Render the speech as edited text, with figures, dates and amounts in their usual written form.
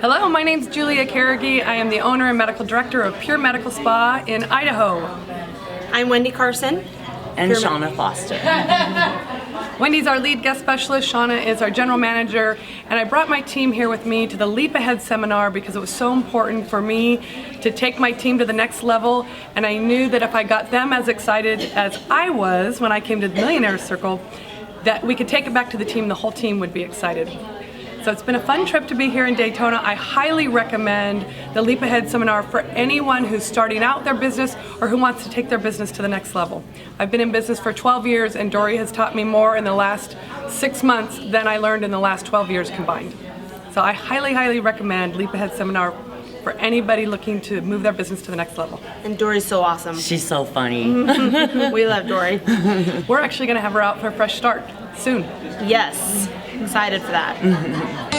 Hello, my name's Julia Carrigy. I am the owner and medical director of Pure Medical Spa in Idaho. I'm Wendy Carson. And Shauna Foster. Wendy's our lead guest specialist, Shauna is our general manager, and I brought my team here with me to the Leap Ahead seminar because it was so important for me to take my team to the next level, and I knew that if I got them as excited as I was when I came to the Millionaire Circle, that we could take it back to the team, the whole team would be excited. So it's been a fun trip to be here in Daytona. I highly recommend the Leap Ahead seminar for anyone who's starting out their business or who wants to take their business to the next level. I've been in business for 12 years and Dory has taught me more in the last 6 months than I learned in the last 12 years combined. So I highly recommend Leap Ahead seminar for anybody looking to move their business to the next level. And Dory's so awesome. She's so funny. We love Dory. We're actually going to have her out for a fresh start soon. Yes, excited for that.